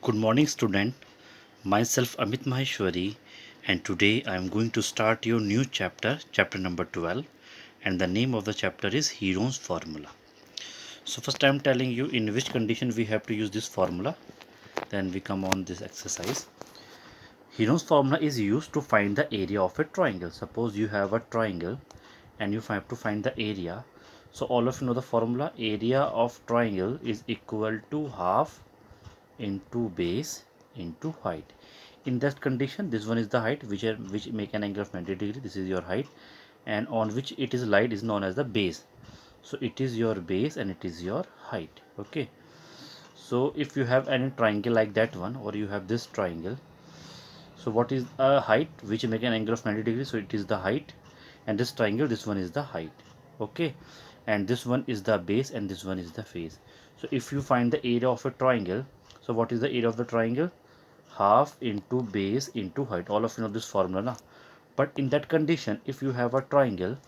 Good morning, student. Myself Amit Maheshwari, and today I am going to start your new chapter, chapter number 12, and the name of the chapter is Heron's formula. So, first I am telling you in which condition we have to use this formula, then we come on this exercise. Heron's formula is used to find the area of a triangle. Suppose you have a triangle and you have to find the area. So, all of you know the formula, area of triangle is equal to half into base into height. In that condition, this one is the height which make an angle of 90 degree. This is your height, and on which it is light is known as the base. So it is your base and it is your height. Okay, so if you have any triangle like that one, or you have this triangle, so what is a height which make an angle of 90 degrees? So it is the height, and this triangle, this one is the height. Okay, and this one is the base and this one is the face. So if you find the area of a triangle, so what is the area of the triangle? Half into base into height. All of you know this formula na? But in that condition, if you have a triangle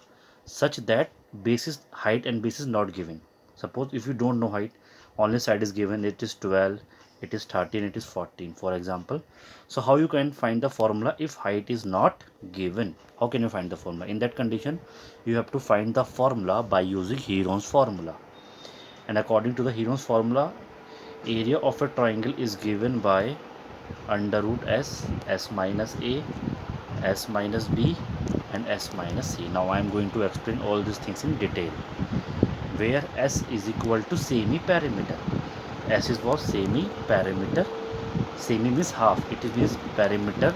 such that base is height and base is not given, suppose if you don't know height, only side is given, it is 12, it is 13, it is 14 for example. So how you can find the formula if height is not given? How can you find the formula? In that condition, you have to find the formula by using Heron's formula. And according to the Heron's formula, area of a triangle is given by under root s minus a, s minus b, and s minus c. Now I am going to explain all these things in detail. Where s is equal to semi-perimeter. S is for semi-perimeter. Semi means half. It means perimeter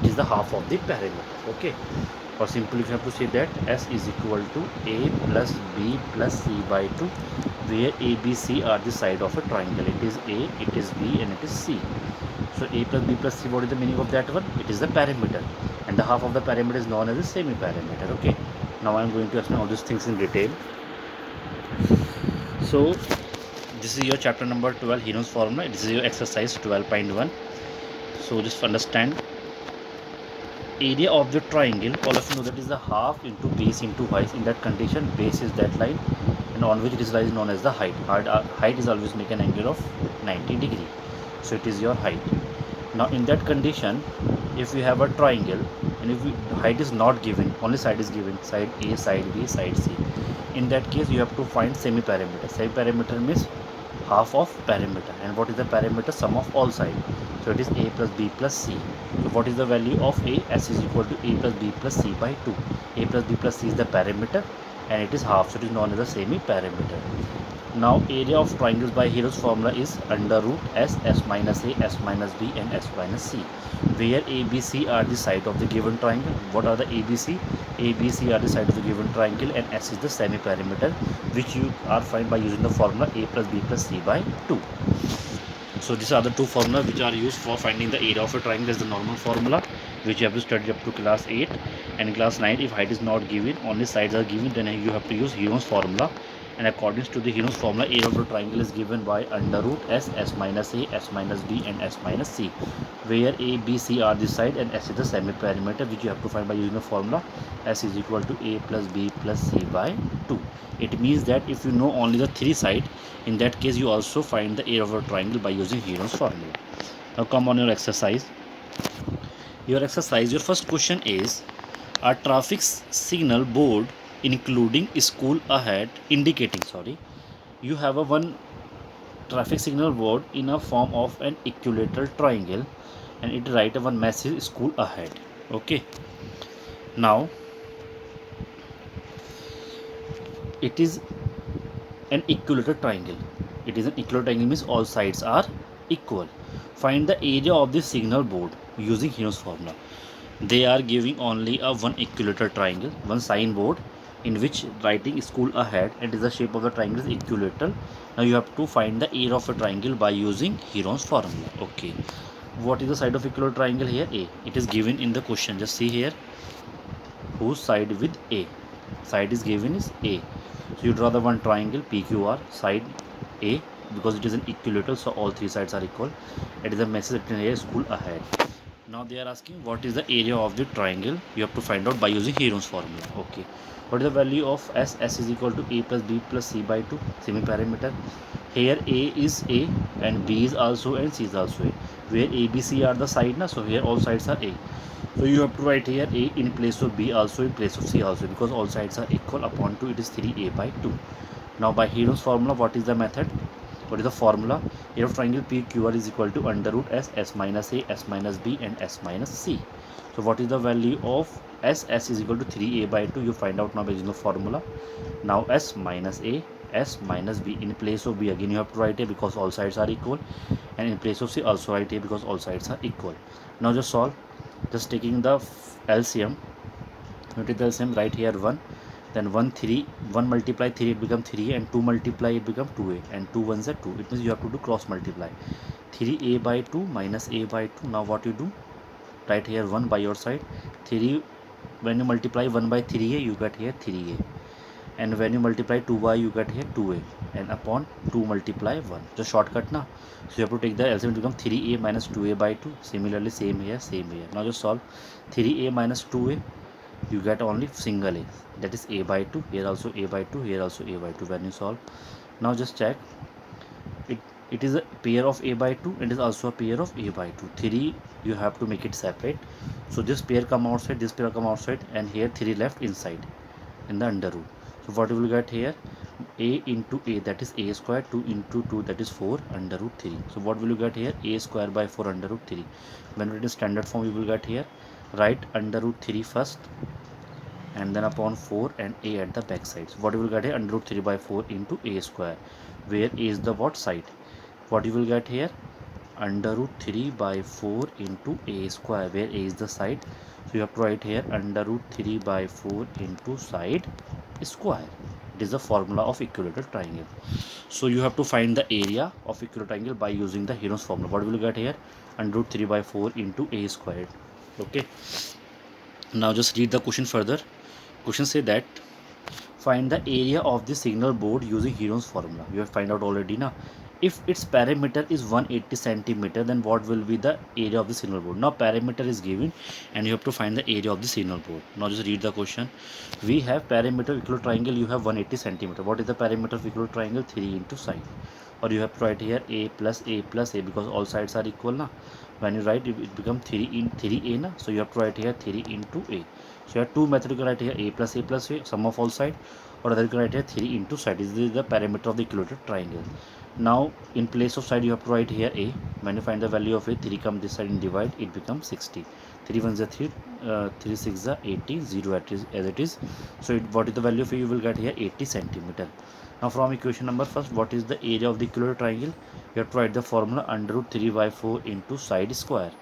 is the half of the perimeter. Okay. Or simply you have to say that S is equal to A plus B plus C by 2, where A, B, C are the side of a triangle. It is A, it is B, and it is C. So A plus B plus C, what is the meaning of that one? It is the perimeter, and the half of the perimeter is known as the semi-perimeter. Okay. Now I am going to explain all these things in detail. So this is your chapter number 12, Heron's formula. This is your exercise 12.1. So just understand, area of the triangle, all of you know that is the half into base into height. In that condition, base is that line, and on which it is lies known as the height. Height is always make an angle of 90 degree. So it is your height. Now in that condition, if you have a triangle and if height is not given, only side is given, side A, side B, side C, in that case you have to find semi-perimeter. Semi-perimeter means half of perimeter, and what is the perimeter? Sum of all sides. So it is A plus B plus C. So what is the value of A? S is equal to A plus B plus C by 2. A plus B plus C is the perimeter, and it is half, so it is known as the semi-perimeter. Now area of triangles by Heron's formula is under root s minus a, s minus b, and s minus c, where a, b, c are the side of the given triangle. What are the a, b, c? A, b, c are the side of the given triangle, and s is the semi-perimeter, which you are find by using the formula a plus b plus c by 2. So these are the two formulas which are used for finding the area of a triangle. Is the normal formula which you have to study up to class 8, and in class 9 if height is not given, only sides are given, then you have to use Heron's formula. And according to the Heron's formula, area of the triangle is given by under root s minus a, s minus b, and s minus c, where a, b, c are the side and s is the semi-perimeter, which you have to find by using the formula s is equal to a plus b plus c by 2. It means that if you know only the three side, in that case you also find the area of a triangle by using Heron's formula. Now come on your exercise. Your first question is, a traffic signal board including school ahead indicating, you have a one traffic signal board in a form of an equilateral triangle, and it write one message school ahead. Okay, now it is an equilateral triangle. It is an equilateral triangle means all sides are equal. Find the area of the signal board using Heron's formula. They are giving only a one equilateral triangle, one signboard in which writing school ahead, and is the shape of the triangle is equilateral. Now you have to find the area of a triangle by using Heron's formula. Okay, what is the side of equilateral triangle here? A. It is given in the question. Just see here, whose side with A? Side is given is A. So you draw the one triangle PQR, side A, because it is an equilateral, so all three sides are equal. It is a message written here, school ahead. Now they are asking what is the area of the triangle. You have to find out by using Heron's formula. Okay, what is the value of S? S is equal to A plus B plus C by 2, semi parameter. Here A is A and B is also and C is also A, where A, B, C are the side na, so here all sides are A. So you have to write here A in place of B also in place of C also, because all sides are equal. Upon 2 it is 3A by 2. Now by Heron's formula, what is the method? What is the formula? Area of triangle PQR is equal to under root S, S minus A, S minus B and S minus C. So what is the value of S? S is equal to 3A by 2. You find out now by using the formula. Now S minus A, S minus B. In place of B again you have to write A because all sides are equal, and in place of C also write A because all sides are equal. Now just solve. Just taking the LCM. You take the LCM, right here 1. Then 1 3, 1 multiply 3 it become 3, and 2 multiply it become 2A, and 2 ones are 2. It means you have to do cross multiply. 3A by 2 minus A by 2. Now what you do? Write here 1 by your side. 3, when you multiply 1 by 3A you get here 3A, and when you multiply 2 by you get here 2A, and upon 2 multiply 1. Just shortcut now. So you have to take the LCM, become 3A minus 2A by 2. Similarly same here, same here. Now just solve. 3A minus 2A, you get only single A, that is A by 2. Here also A by 2, here also A by 2 when you solve. Now just check it. It is a pair of A by 2 and is also a pair of A by 2. 3 you have to make it separate, so this pair come outside, this pair come outside, and here 3 left inside in the under root. So what you will get here? A into A, that is A square, 2 into 2, that is 4 under root 3. So what will you get here? A square by 4 under root 3. When it is standard form you will get here, write under root 3 first and then upon 4 and A at the back side. So what you will get here? Under root 3 by 4 into A square, where A is the what side. What you will get here? Under root 3 by 4 into A square, where A is the side. So you have to write here under root 3 by 4 into side square. It is the formula of equilateral triangle. So you have to find the area of equilateral triangle by using the Heron's formula. What will you get here? Under root 3 by 4 into A squared. Okay. Now just read the question further. Question say that find the area of the signal board using Heron's formula. You have find out already now. If its parameter is 180 centimeter, then what will be the area of the signal board? Now parameter is given and you have to find the area of the signal board. Now just read the question. We have parameter of equilateral triangle, you have 180 centimeter. What is the parameter of equilateral triangle? 3 into side. Or you have to write here A plus A plus A, because all sides are equal now. When you write it becomes 3 in 3A now. So you have to write here 3 into A. So you have two methods. You can write here A plus A, sum of all side, or other you can write here 3 into side. This is the parameter of the equilateral triangle. Now in place of side you have to write here A. When you find the value of A, 3 come this side and divide, it becomes 60. 3 1s are 3, 3 6 are 80, 0 as it is. So what is the value of A? You will get here 80 centimeter. Now from equation number first, what is the area of the equilateral triangle? You have to write the formula under root 3 by 4 into side square.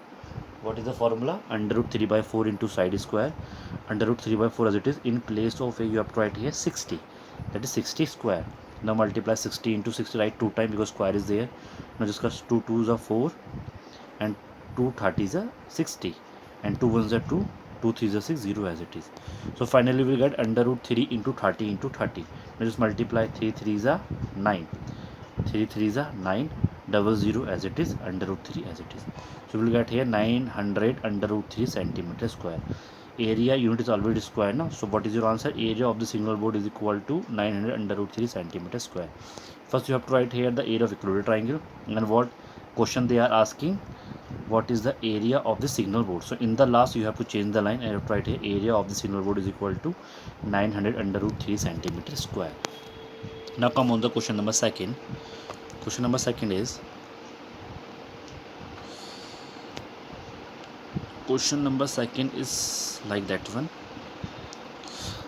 What is the formula? Under root 3 by 4 into side square. Under root 3 by 4 as it is. In place of A you have to write here 60, that is 60 square. Now multiply 60 into 60, write 2 times because square is there. Now just cause 2 2s are 4 and 2 30s are 60 and 2 1s are 2, 2 3s are 6, 0 as it is. So finally we will get under root 3 into 30 into 30. Now just multiply 3 3s are 9, 3 3s are 9, double 0 as it is, under root 3 as it is. So we will get here 900 under root 3 centimeter square. Area unit is already square now. So what is your answer? Area of the signal board is equal to 900 under root 3 centimeter square. First you have to write here the area of equilateral triangle, and what question they are asking, what is the area of the signal board. So in the last you have to change the line and you have to write here area of the signal board is equal to 900 under root 3 centimeter square. Now come on the question number second. Question number second is like that one.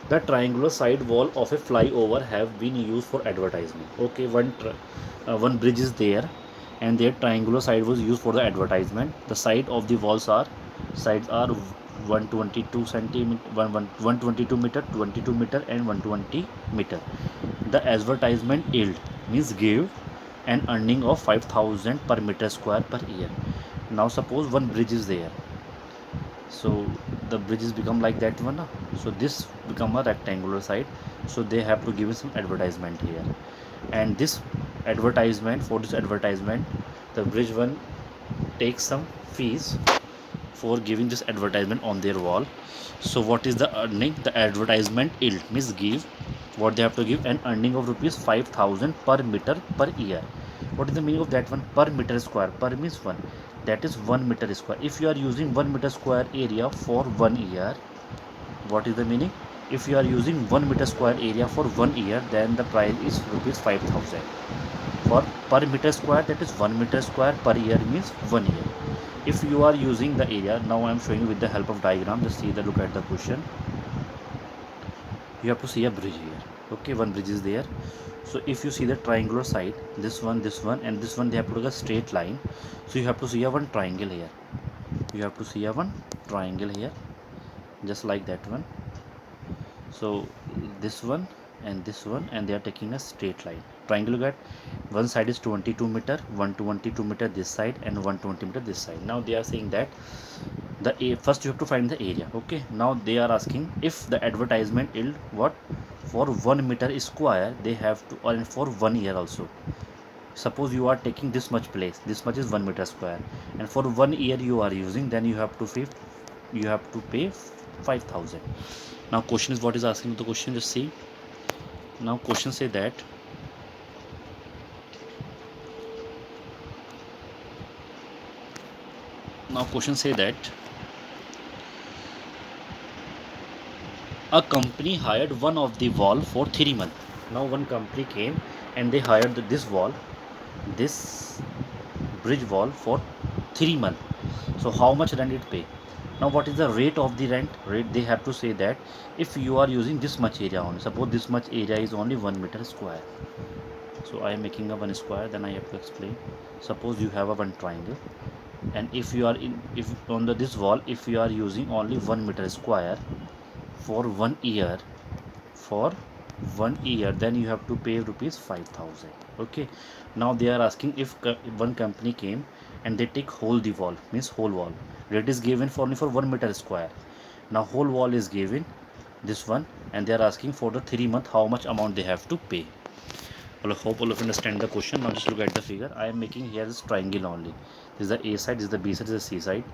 The triangular side wall of a flyover have been used for advertisement. Okay, one bridge is there and their triangular side was used for the advertisement. The side of the sides are 122 centimeter, 122 meter, 22 meter and 120 meter. The advertisement yield means give an earning of 5,000 per meter square per year. Now suppose one bridge is there, so the bridges become like that one. So this become a rectangular side, so they have to give some advertisement here, and this advertisement, for this advertisement the bridge one takes some fees. for giving this advertisement on their wall. So what is the earning? The advertisement yield means give what they have to give an earning of rupees 5,000 per meter per year. What is the meaning of that one? Per meter square. Per means one. That is 1 meter square. If you are using 1 meter square area for 1 year, what is the meaning? If you are using 1 meter square area for 1 year, then the price is rupees 5,000. For per meter square, that is 1 meter square per year means 1 year. If you are using the area, now I am showing you with the help of diagram. Just see the look at the question. You have to see a bridge here. Okay, one bridge is there. So if you see the triangular side, this one, and this one, they have put a straight line. So you have to see a one triangle here. You have to see a one triangle here, just like that one. So this one and this one, and they are taking a straight line. Triangle got one side is 22 meter, 122 meter this side, and 120 meter this side. Now they are saying that first you have to find the area. Okay, now they are asking if the advertisement yield what for 1 meter square they have to, or for 1 year also. Suppose you are taking this much place, this much is 1 meter square, and for 1 year you are using, then you have to pay 5,000. Now question is, what is asking the question? Just see. Now question say that a company hired one of the wall for 3 months. Now one company came and they hired this wall, this bridge wall for 3 months. So how much rent it pay? Now what is the rate of the rate? They have to say that if you are using this much area only, suppose this much area is only 1 meter square. So I am making a one square, then I have to explain. Suppose you have a one triangle, and if you are in, if on this wall, if you are using only 1 meter square for 1 year, for 1 year, then you have to pay rupees 5,000. Okay, now they are asking if one company came and they take whole the wall, means whole wall, rate is given for only for 1 meter square. Now whole wall is given this one, and they are asking for the 3 month how much amount they have to pay. Well, I hope all of you understand the question. Now just look at the figure. I am making here this triangle only. This is the A side, this is the B side, this is the C side.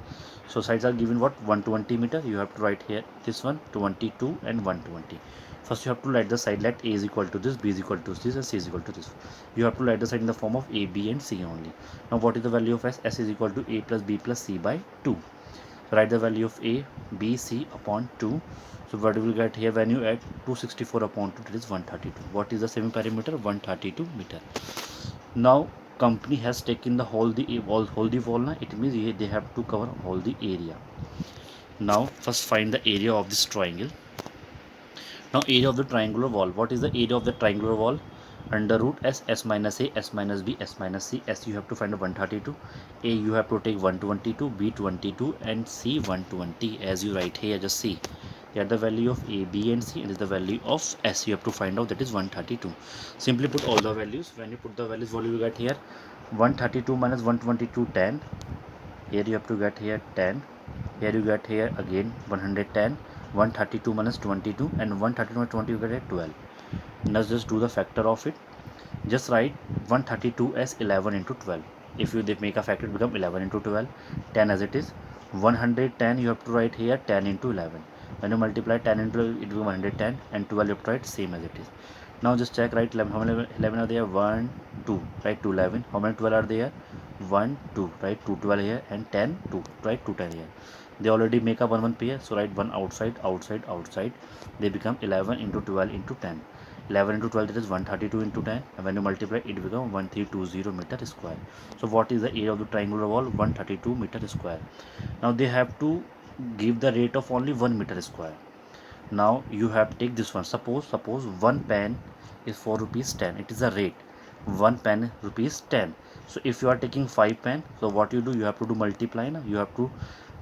So sides are given what? 120 meter. You have to write here this one 22 and 120. First you have to write the side, let A is equal to this, B is equal to this, and C is equal to this. You have to write the side in the form of A, B and C only. Now what is the value of S? S is equal to A plus B plus C by 2. Write the value of A, B, C upon 2. So what we will get here, when you add 264 upon 2, that is 132. What is the semi perimeter? 132 meter. Now company has taken the whole the wall, it means they have to cover all the area. Now first find the area of this triangle. Now area of the triangular wall. What is the area of the triangular wall? Under root s minus a, s minus b, s minus c. S you have to find a 132, a you have to take 122, b 22, and c 120. As you write here, just see here the value of a, b and c, and is the value of s you have to find out, that is 132. Simply put all the values. When you put the values, what you get here? 132 minus 122, 10. Here you have to get here 10. Here you get here again 110. 132 minus 22, and 132 minus 20 you get here 12. Now just do the factor of it. Just write 132 as 11 into 12. If you make a factor, it become 11 into 12, 10 as it is. 110 you have to write here 10 into 11. When you multiply 10 into 12, it becomes 110, and 12 you have to write same as it is. Now just check, right? 11, how many 11 are there? 1 2, right? 2 11. How many 12 are there? 1 2, right? 2 12 here, and 10 2, right? 2 10 here. They already make a one pair, so write one outside, outside, outside. They become 11 into 12 into 10. 11 into 12, that is 132 into 10, and when you multiply it becomes 1320 meter square. So what is the area of the triangular wall? 132 meter square. Now they have to give the rate of only 1 meter square. Now you have to take this one. Suppose one pen is for rupees 10. It is a rate. One pen rupees 10. So if you are taking 5 pen, so what you do? You have to do multiply. Na? You have to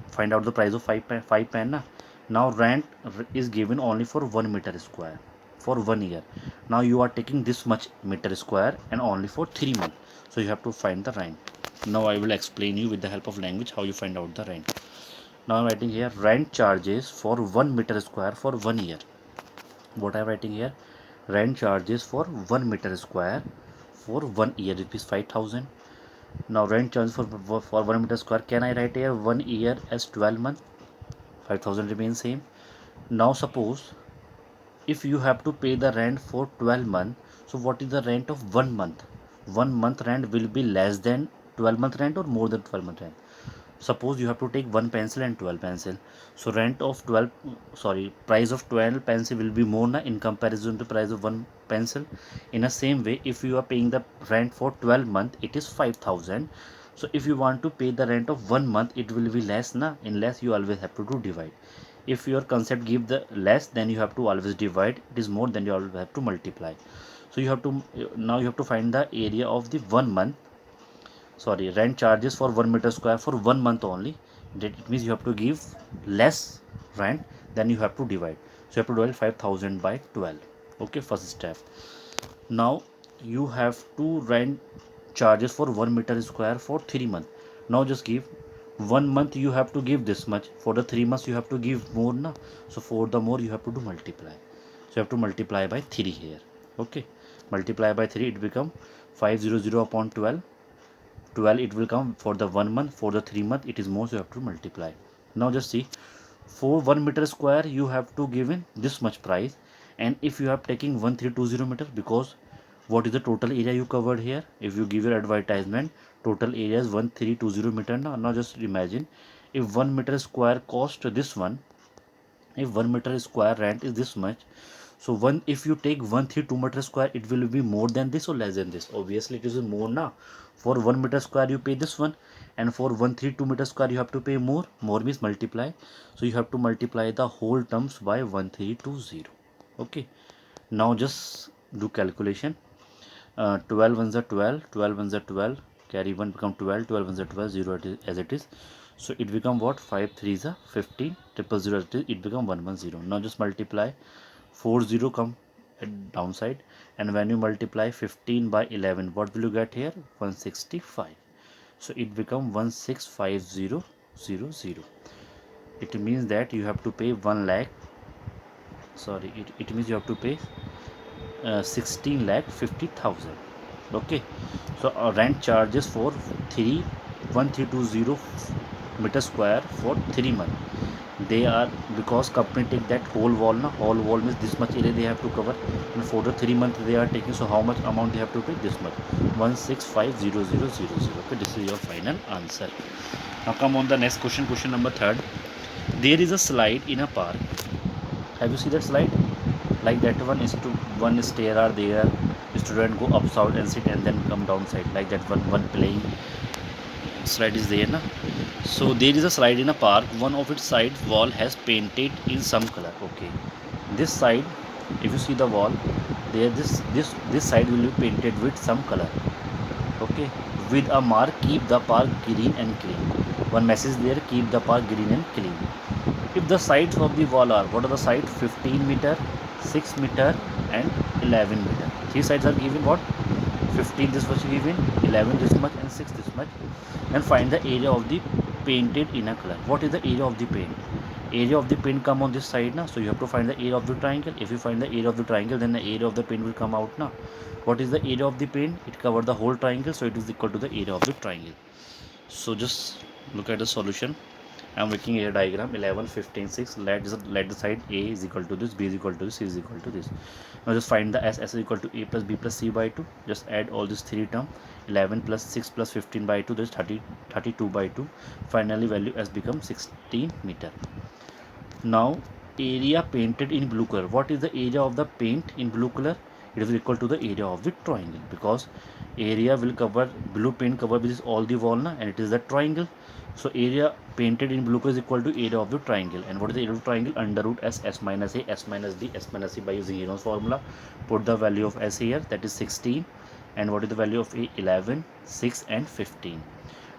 find out the price of 5 pen. Na? Now rent is given only for 1 meter square for 1 year. Now you are taking this much meter square and only for 3 months. So you have to find the rent. Now I will explain you with the help of language how you find out the rent. Now I'm writing here rent charges for 1 meter square for 1 year. What I'm writing here? Rent charges for 1 meter square for 1 year, rupees 5,000. Now rent charge for 1 meter square, can I write here 1 year as 12 months? 5000 remains same. Now suppose if you have to pay the rent for 12 months, so what is the rent of 1 month? 1 month rent will be less than 12-month rent or more than 12-month rent? Suppose you have to take one pencil and 12 pencil, so rent of 12, sorry, price of 12 pencil will be more na in comparison to price of one pencil. In the same way, if you are paying the rent for 12 month, it is 5000. So if you want to pay the rent of 1 month, it will be less na, in less you always have to do divide. If your concept give the less, then you have to always divide. It is more, then you always have to multiply. So you have to, now you have to find the area of the 1 month, sorry, rent charges for 1 meter square for 1 month only. That it means you have to give less rent, then you have to divide. So you have to divide 5000 by 12. Okay, first step. Now you have to rent charges for 1 meter square for 3 months. Now just give 1 month, you have to give this much. For the 3 months you have to give more na. So for the more you have to do multiply. So you have to multiply by 3 here. Okay, multiply by 3, it become 500 upon 12. 12 it will come for the 1 month. For the 3 month it is more, so you have to multiply. Now just see, for 1 meter square you have to give in this much price. And if you have taking 1320 meter, because what is the total area you covered here? If you give your advertisement, total area is 1320 meter. Now just imagine, if 1 meter square cost this one, if 1 meter square rent is this much, so one, if you take 132 meter square, it will be more than this or less than this? Obviously it is more now. For 1 meter square you pay this one, and for 132 meter square you have to pay more. More means multiply. So you have to multiply the whole terms by 1320. Okay, now just do calculation. 12 ones are 12, 12 ones are 12, carry 1 become 12, 12 ones are 12, 0 it is, as it is. So it become what? 5 3s are 15, 000 it become 110. Now just multiply 40 come at downside, and when you multiply 15 by 11, what will you get here? 165. So it become 165000. It means that you have to pay 1 lakh, sorry, it means you have to pay 16 lakh 50,000. Okay, so rent charges for 1320 meter square for 3 months. They are, because company take that whole wall na, whole wall means this much area they have to cover, and for the 3 months they are taking, so how much amount they have to pay? This much, 165000. Okay, this is your final answer. Now come on the next question, question number 3rd. There is a slide in a park. Have you seen that slide? Like that one is to one stair are there, student go up side and sit and then come down side, like that one playing slide is there na. So there is a slide in a park. One of its side wall has painted in some color. Okay, this side, if you see the wall there, this side will be painted with some color. Okay, with a mark, keep the park green and clean. One message there, keep the park green and clean. If the sides of the wall are, what are the sides? 15 meter, 6 meter and 11 meter. Three sides are given what? 15 this much given, 11 this much and 6 this much. And find the area of the painted inner color. What is the area of the paint? Area of the paint come on this side now, so you have to find the area of the triangle. If you find the area of the triangle, then the area of the paint will come out now. What is the area of the paint? It covered the whole triangle, so it is equal to the area of the triangle. So just look at the solution. I am making a diagram 11 15 6. Let the side A is equal to this, B is equal to this, C is equal to this. Now just find the S. S is equal to A plus B plus C by 2. Just add all these three terms. 11 plus 6 plus 15 by 2, that is 32 by 2. Finally value S becomes 16 meter. Now area painted in blue color. What is the area of the paint in blue color? It is equal to the area of the triangle, because area will cover, blue paint cover with all the wall na, and it is the triangle. So area painted in blue color is equal to area of the triangle. And what is the area of the triangle? Under root S, S minus A, S minus B, S minus C by using Heron's formula. Put the value of S here, that is 16. And what is the value of A? 11, 6 and 15.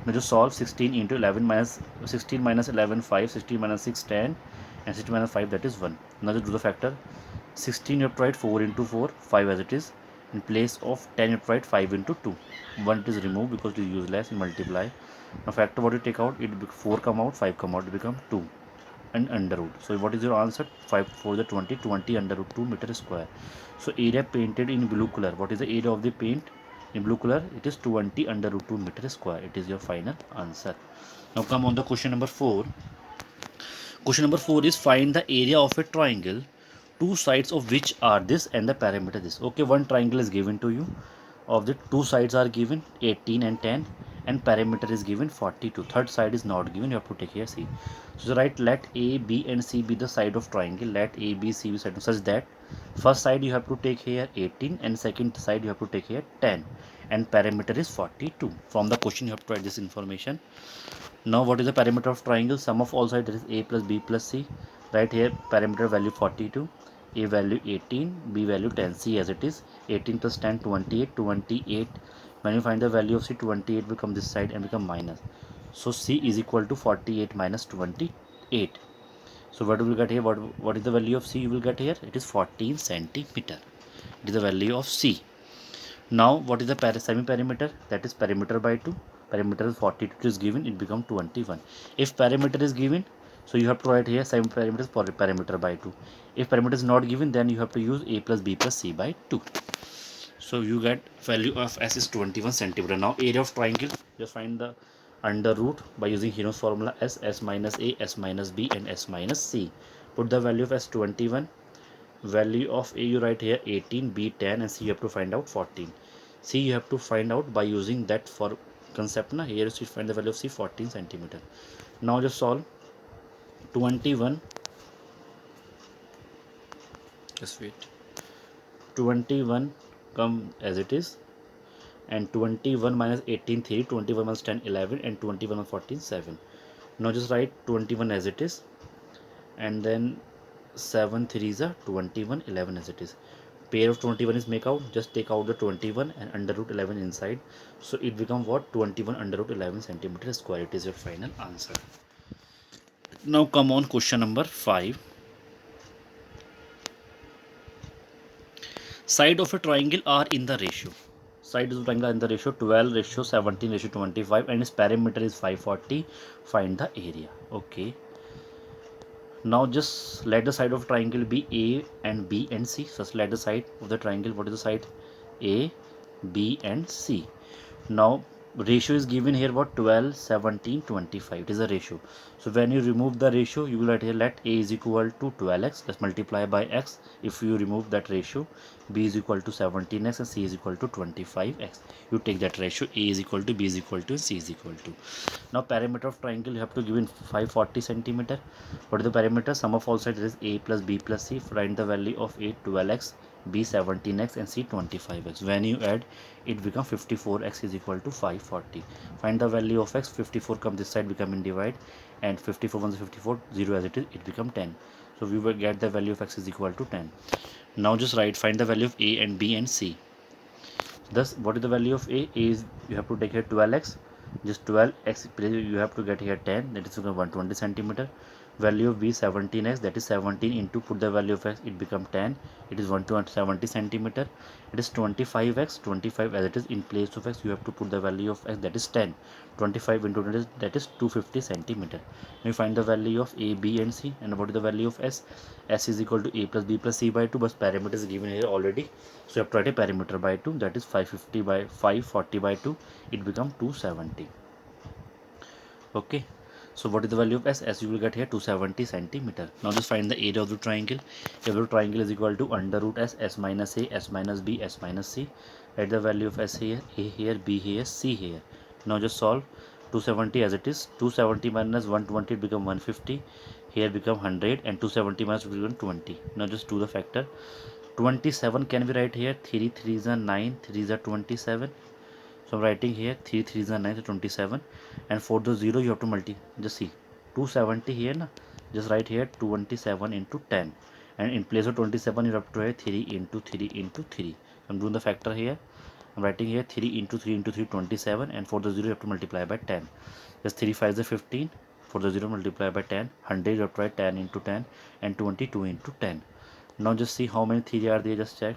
Now just solve 16 into 11 minus 16 minus 11 5, 16 minus 6 10, and 16 minus 5, that is 1. Now just do the factor. 16 you have to write 4 into 4, 5 as it is. In place of 10 you have to write 5 into 2. 1 it is removed because it is useless. And multiply. Now factor what you take out, it 4 come out, 5 come out, it become 2 and under root. So what is your answer? 5 for the 20 under root 2 meter square. So area painted in blue color. What is the area of the paint? In blue color, it is 20 under root 2 meter square. It is your final answer. Now come on the question number 4. Question number 4 is find the area of a triangle, two sides of which are this and the parameter this. Okay, one triangle is given to you. Of the two sides are given 18 and 10, and parameter is given 42. Third side is not given. You have to take here C. So write let A, B and C be the side of triangle. Let A, B, C be side such that first side you have to take here 18 and second side you have to take here 10, and parameter is 42. From the question you have to write this information. Now what is the parameter of triangle? Sum of all sides, that is a plus b plus c. Right here parameter value 42, a value 18, b value 10, c as it is. 18 plus 10 28, 28. When you find the value of c, 28 will come this side and become minus. So c is equal to 48 minus 28. So what will get here? What is the value of c you will get here? It is 14 centimeter. It is the value of c. Now what is the semi-perimeter? That is perimeter by 2. Perimeter is 42 is given, it becomes 21. If perimeter is given, so you have to write here semi-perimeter is perimeter by 2. If perimeter is not given, then you have to use a plus b plus c by 2. So you get value of s is 21 centimeter. Now area of triangle, just find the under root by using Heron's formula s minus a, s minus b and s minus c. Put the value of s 21. Value of a you write here 18, b 10 and c you have to find out 14. C you have to find out by using that for concept na. Here you find the value of c 14 centimeter. Now just solve 21, just wait, 21 come as it is, and 21 minus 18 3, 21 minus 10 11 and 21 minus 14 7. Now just write 21 as it is, and then 7 3 is a 21, 11 as it is. Pair of 21 is make out, just take out the 21 and under root 11 inside, so it become what? 21 under root 11 centimeter square. It is your final answer. Now come on question number 5. Side of a triangle are in the ratio. Side of the triangle are in the ratio 12 ratio 17 ratio 25 and its perimeter is 540. Find the area. Okay. Now just let the side of triangle be A and B and C. So let the side of the triangle, what is the side? A, B and C. Now ratio is given here what? 12 17 25. It is a ratio. So when you remove the ratio, you will write here let A is equal to 12x. Let's multiply by x. If you remove that ratio, B is equal to 17x and C is equal to 25x. You take that ratio, A is equal to, B is equal to, C is equal to. Now perimeter of triangle you have to give in 540 centimeter. What is the perimeter? Sum of all sides is A plus B plus C. Find the value of A 12x, B 17x and C 25x. When you add, it becomes 54x is equal to 540. Find the value of x. 54 come this side, become in divide, and 54 1 is 54, 0 as it is, it become 10. So we will get the value of x is equal to 10. Now just write, find the value of A and B and C. Thus what is the value of A? A is, you have to take here 12x, just 12x you have to get here 10, that is 120 centimeter. Value of B 17x, that is 17 into, put the value of x, it become 10, it is 170 centimeter. It is 25x, 25 as it is. In place of x you have to put the value of x, that is 10. 25 into 10 that is 250 centimeter. Now you find the value of A, B and C. And what is the value of s? S is equal to A plus B plus C by 2, but parameter is given here already, so you have to write a perimeter by 2, that is 550 by 540 by 2, it become 270. Okay. So what is the value of s? S you will get here 270 centimeter. Now just find the area of the triangle. Every triangle is equal to under root s, s minus a, s minus b, s minus c. Write the value of s here, a here, b here, c here. Now just solve 270 as it is. 270 minus 120 become 150. Here become 100 and 270 minus become 20. Now just do the factor. 27 can be write here. 3 3 is a 9, 3 is a 27. So I'm writing here 3 3 is 9, so 27, and for the 0 you have to multiply. Just see 270 here na. Just write here 27 into 10, and in place of 27 you have to write 3 into 3 into 3. So I'm doing the factor here. I'm writing here 3 into 3 into 3 27, and for the 0 you have to multiply by 10. Just 3 5 is 15. For the 0 multiply by 10. 100 you have to write 10 into 10, and 22 into 10. Now just see how many 3 are there. Just check.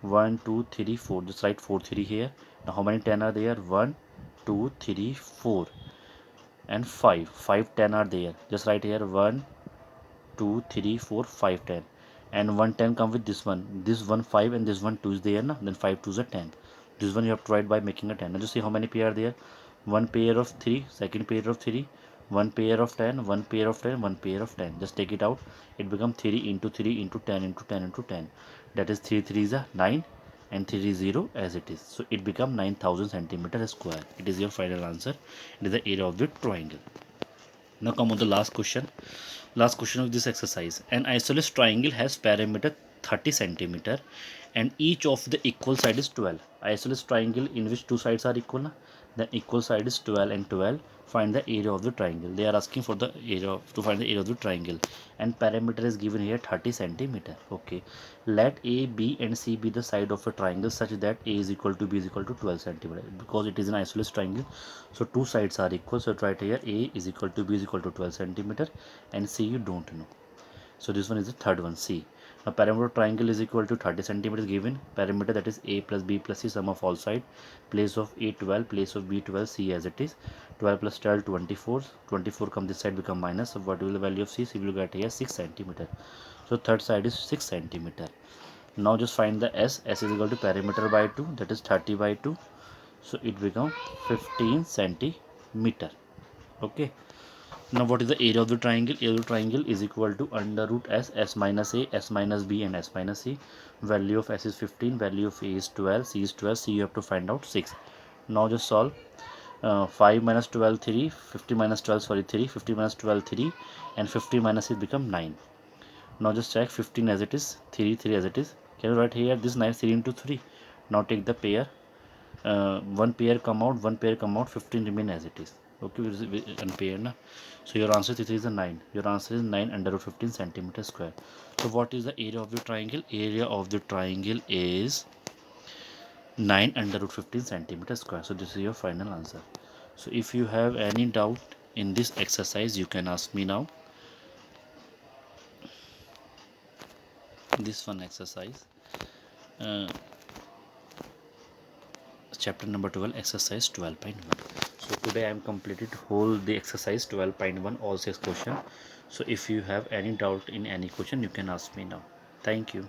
1 2 3 4. Just write 4 3 here. Now how many 10 are there? 1 2 3 4 and 5. 5 10 are there. Just write here 1 2 3 4 5 10, and 1 10 come with this one. This one 5 and this one 2 is there na. Then 5 2s are 10. This one you have to write by making a 10. Now just see how many pair are there. One pair of 3, second pair of 3, one pair of 10, one pair of 10, one pair of 10. Just take it out. It becomes 3 into 3 into 10 into 10 into 10. That is 3 3 is a 9 and 3 is 0 as it is. So it becomes 9000 centimeter square. It is your final answer. It is the area of the triangle. Now come on the last question. Last question of this exercise. An isosceles triangle has perimeter 30 centimeter and each of the equal side is 12. Isosceles triangle in which two sides are equal, then equal side is 12 and 12. Find the area of the triangle. They are asking for the area to find the area of the triangle, and perimeter is given here 30 centimeter. Okay, let A, B and C be the side of a triangle such that A is equal to B is equal to 12 centimeter. Because it is an isosceles triangle, so two sides are equal. So right here A is equal to B is equal to 12 centimeter and C you don't know. So this one is the third one, C. Now perimeter of triangle is equal to 30 centimeters given. Perimeter, that is A plus B plus C, sum of all side. Place of A 12, place of B 12, C as it is. 12 plus 12 24. 24 come this side become minus. So what will the value of C? C will get here 6 centimeter. So third side is 6 centimeter. Now just find the S. S is equal to perimeter by 2, that is 30 by 2. So it becomes 15 centimeter. Okay. Now what is the area of the triangle? Area of the triangle is equal to under root S, S minus A, S minus B and S minus C. Value of S is 15, value of A is 12, C is 12, C you have to find out 6. Now just solve. 5 minus 12 3, 50 minus 12 sorry 3, 50 minus 12 3 and 50 minus it become 9. Now just check 15 as it is, 3 3 as it is. Can you write here this 9 3 into 3? Now take the pair. One pair come out, one pair come out, 15 remain as it is. Okay, unpaired na. So your answer is a 9. Your answer is 9 under root 15 centimeter square. So what is the area of the triangle? Area of the triangle is 9 under root 15 centimeter square. So this is your final answer. So if you have any doubt in this exercise, you can ask me now. This one exercise. Chapter number 12, exercise 12.1. So today I am completed whole the exercise 12.1, all 6 questions. So if you have any doubt in any question, you can ask me now. Thank you.